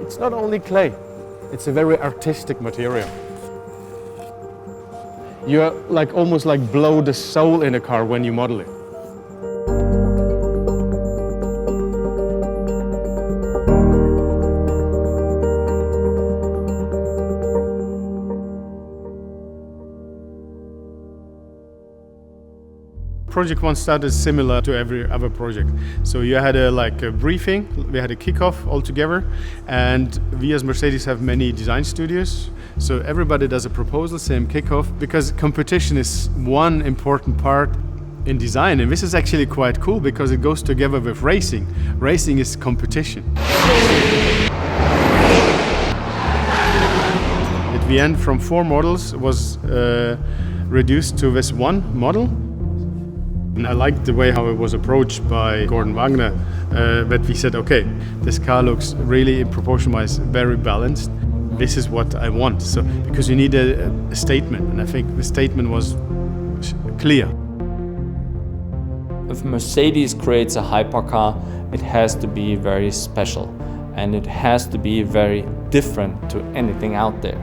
It's not only clay, it's a very artistic material. You almost blow the soul in a car when you model it. Project One started similar to every other project. So you had a briefing, we had a kickoff all together, and we as Mercedes have many design studios. So everybody does a proposal, same kickoff, because competition is one important part in design. And this is actually quite cool because it goes together with racing. Racing is competition. At the end, from 4 models was reduced to this one model. And I liked the way how it was approached by Gordon Wagner, that we said, okay, this car looks really, in proportion-wise, very balanced. This is what I want. So, because you need a statement, and I think the statement was clear. If Mercedes creates a hypercar, it has to be very special, and it has to be very different to anything out there.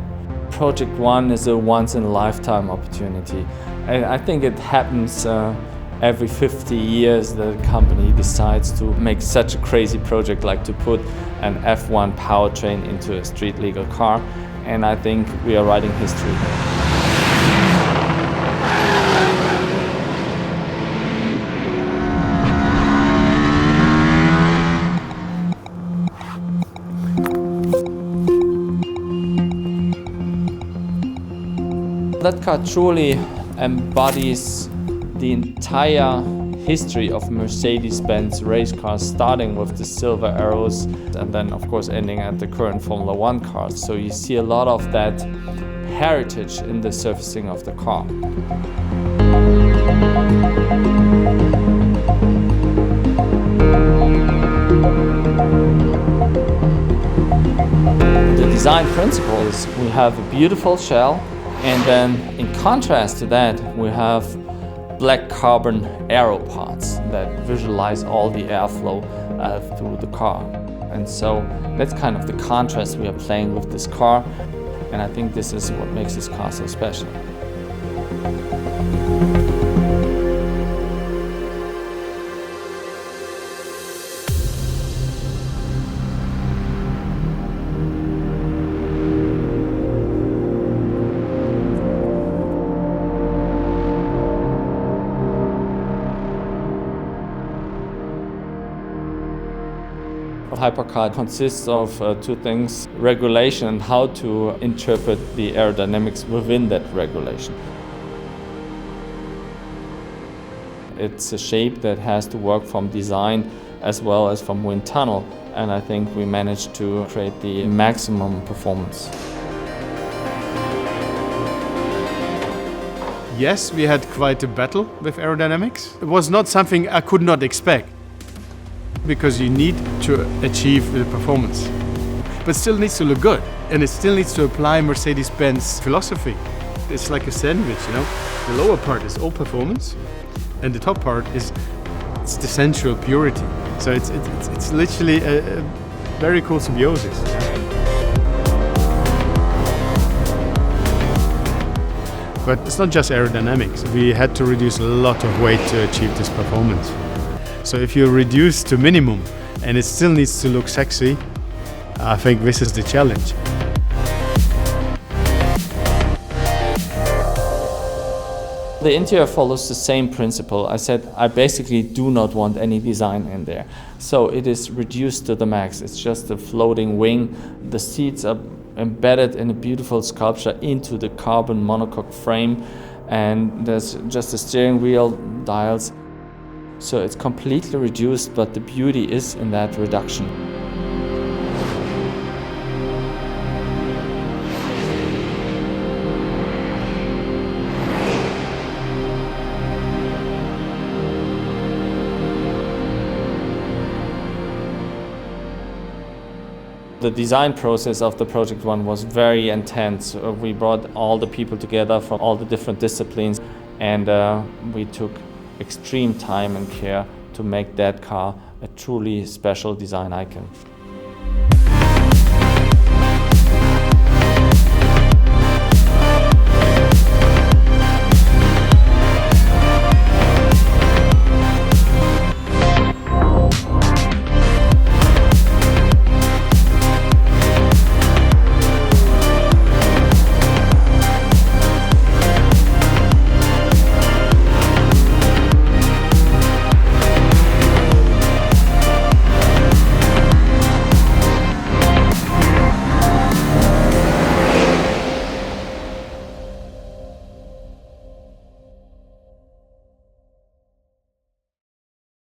Project One is a once-in-a-lifetime opportunity. I think it happens every 50 years that a company decides to make such a crazy project, like to put an F1 powertrain into a street legal car, and I think we are writing history. That car truly embodies the entire history of Mercedes-Benz race cars, starting with the silver arrows and then of course ending at the current Formula One cars. So you see a lot of that heritage in the surfacing of the car. The design principle is we have a beautiful shell, and then in contrast to that we have black carbon aero parts that visualize all the airflow through the car. And so that's kind of the contrast we are playing with this car, and I think this is what makes this car so special. A hypercar consists of 2 things: regulation and how to interpret the aerodynamics within that regulation. It's a shape that has to work from design as well as from wind tunnel, and I think we managed to create the maximum performance. Yes, we had quite a battle with aerodynamics. It was not something I could not expect, because you need to achieve the performance. But still needs to look good, and it still needs to apply Mercedes-Benz philosophy. It's like a sandwich, you know? The lower part is all performance, and the top part is the sensual purity. So it's literally a very cool symbiosis. But it's not just aerodynamics. We had to reduce a lot of weight to achieve this performance. So if you reduce to minimum and it still needs to look sexy, I think this is the challenge. The interior follows the same principle. I said I basically do not want any design in there. So it is reduced to the max. It's just a floating wing. The seats are embedded in a beautiful sculpture into the carbon monocoque frame, and there's just a steering wheel, dials. So it's completely reduced, but the beauty is in that reduction. The design process of the Project One was very intense. We brought all the people together from all the different disciplines, and we took extreme time and care to make that car a truly special design icon.